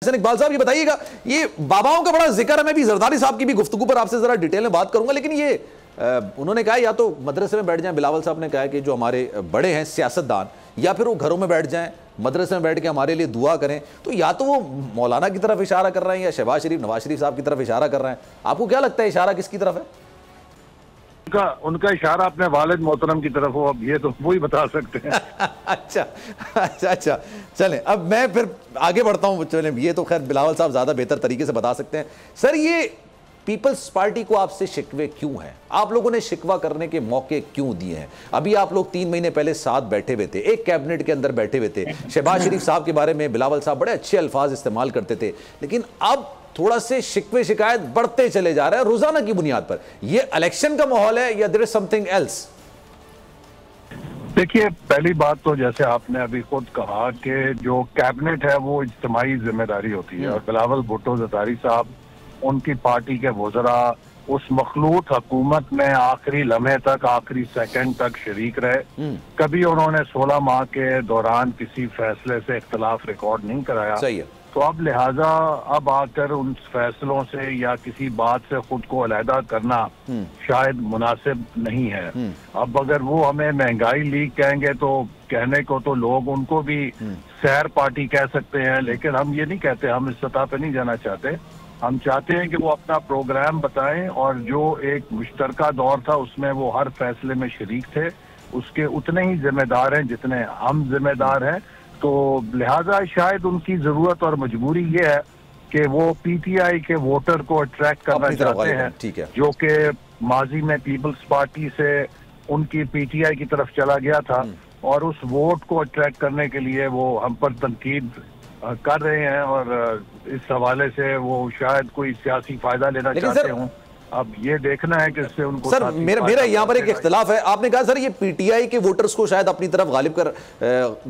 इकबाल साहब ये बताइएगा, ये बाबाओं का बड़ा जिक्र है, मैं भी जरदारी साहब की भी गुफ्तगू पर आपसे जरा डिटेल में बात करूंगा, लेकिन ये उन्होंने कहा या तो मदरसे में बैठ जाएं, बिलावल साहब ने कहा कि जो हमारे बड़े हैं सियासतदान, या फिर वो घरों में बैठ जाएं, मदरसे में बैठ के हमारे लिए दुआ करें। तो या तो वो मौलाना की तरफ इशारा कर रहे हैं या शहबाज शरीफ नवाज शरीफ साहब की तरफ इशारा कर रहे हैं। आपको क्या लगता है इशारा किसकी तरफ है? उनका इशारा अपने वालिद मोहतरम की तरफ हो, अब ये तो वो ही बता सकते हैं। अच्छा चलें, अब मैं फिर आगे बढ़ता हूँ। चलें, ये तो खैर बिलावल साहब ज़्यादा बेहतर तरीके से बता सकते हैं। सर, ये पीपल्स पार्टी को आपसे शिकवे क्यों हैं? आप लोगों ने शिकवा करने के मौके क्यों दिए हैं? अभी आप लोग 3 महीने पहले साथ बैठे हुए थे, एक कैबिनेट के अंदर बैठे हुए थे। शहबाज शरीफ साहब के बारे में बिलावल साहब बड़े अच्छे अल्फाज इस्तेमाल करते थे, लेकिन अब थोड़ा से शिकवे शिकायत बढ़ते चले जा रहे हैं रोजाना की बुनियाद पर। ये इलेक्शन का माहौल है या देयर इज समथिंग एल्स? देखिए, पहली बात तो जैसे आपने अभी खुद कहा कि जो कैबिनेट है वो इज्तिमाई जिम्मेदारी होती है, और बिलावल भुट्टो जरदारी साहब उनकी पार्टी के वज़रा उस मखलूत हुकूमत में आखिरी लम्हे तक, आखिरी सेकंड तक शरीक रहे। कभी उन्होंने 16 माह के दौरान किसी फैसले से इख्तलाफ रिकॉर्ड नहीं कराया। सही है। तो अब लिहाजा अब आकर उन फैसलों से या किसी बात से खुद को अलहदा करना शायद मुनासिब नहीं है। अब अगर वो हमें महंगाई लीग कहेंगे तो कहने को तो लोग उनको भी सैर पार्टी कह सकते हैं, लेकिन हम ये नहीं कहते, हम इस सतह पे नहीं जाना चाहते। हम चाहते हैं कि वो अपना प्रोग्राम बताएं, और जो एक मुश्तरका दौर था उसमें वो हर फैसले में शरीक थे, उसके उतने ही जिम्मेदार हैं जितने हम जिम्मेदार हैं। तो लिहाजा शायद उनकी जरूरत और मजबूरी ये है कि वो पीटीआई के वोटर को अट्रैक्ट करना चाहते हैं, जो कि माजी में पीपल्स पार्टी से उनकी पीटीआई की तरफ चला गया था, और उस वोट को अट्रैक्ट करने के लिए वो हम पर तनकीद कर रहे हैं, और इस हवाले से वो शायद कोई सियासी फायदा लेना चाहते हों। अब ये देखना है कि इससे उनको। सर, मेरा यहाँ पर एक इख्तिलाफ है। आपने कहा सर ये पीटीआई के वोटर्स को शायद अपनी तरफ गालिब कर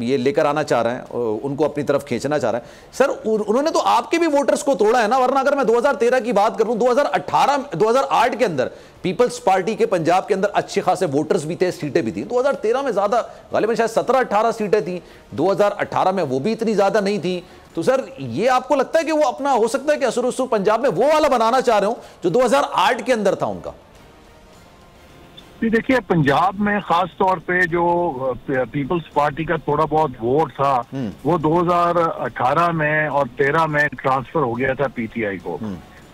ये लेकर आना चाह रहे हैं, उनको अपनी तरफ खींचना चाह रहे हैं। सर, उन्होंने तो आपके भी वोटर्स को तोड़ा है ना, वरना अगर मैं 2013 की बात करूं, 2008 के अंदर पीपल्स पार्टी के पंजाब के अंदर अच्छे खासे वोटर्स भी थे, सीटें भी थी। 2013 में ज्यादा, गालिबन शायद 17-18 सीटें थी, 2018 में वो भी इतनी ज्यादा नहीं थी। तो सर, ये आपको लगता है कि वो अपना हो सकता है कि असर रसूख पंजाब में वो वाला बनाना चाह रहे हो जो 2008 के अंदर था उनका? देखिए, पंजाब में खास तौर पे जो पीपल्स पार्टी का थोड़ा बहुत वोट था वो 2018 में और 13 में ट्रांसफर हो गया था पीटीआई को।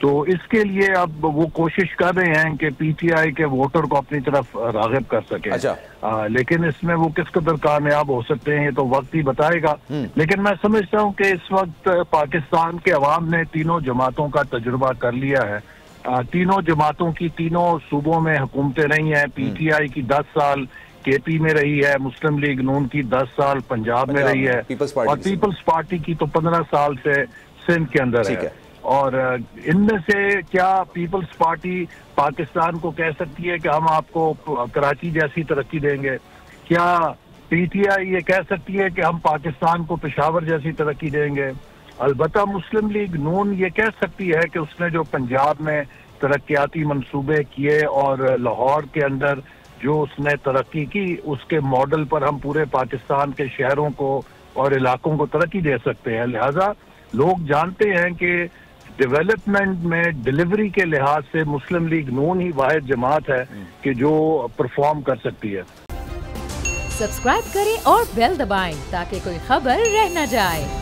तो इसके लिए अब वो कोशिश कर रहे हैं कि पीटीआई के वोटर को अपनी तरफ राग़िब कर सके। अच्छा। लेकिन इसमें वो किस कदर कामयाब हो सकते हैं ये तो वक्त ही बताएगा। लेकिन मैं समझता हूँ कि इस वक्त पाकिस्तान के अवाम ने तीनों जमातों का तजुर्बा कर लिया है। तीनों जमातों की तीनों सूबों में हुकूमतें रही हैं। पीटीआई की 10 साल केपी में रही है, मुस्लिम लीग नून की 10 साल पंजाब में रही है, और पीपल्स पार्टी की तो 15 साल से सिंध के अंदर है। और इनमें से क्या पीपल्स पार्टी पाकिस्तान को कह सकती है कि हम आपको कराची जैसी तरक्की देंगे? क्या पीटीआई ये कह सकती है कि हम पाकिस्तान को पेशावर जैसी तरक्की देंगे? अलबत्ता मुस्लिम लीग नून ये कह सकती है कि उसने जो पंजाब में तरक्याती मंसूबे किए और लाहौर के अंदर जो उसने तरक्की की, उसके मॉडल पर हम पूरे पाकिस्तान के शहरों को और इलाकों को तरक्की दे सकते हैं। लिहाजा लोग जानते हैं कि डेवलपमेंट में डिलीवरी के लिहाज से मुस्लिम लीग नून ही वाहिद जमात है कि जो परफॉर्म कर सकती है। सब्सक्राइब करें और बेल दबाएं ताकि कोई खबर रह न जाए।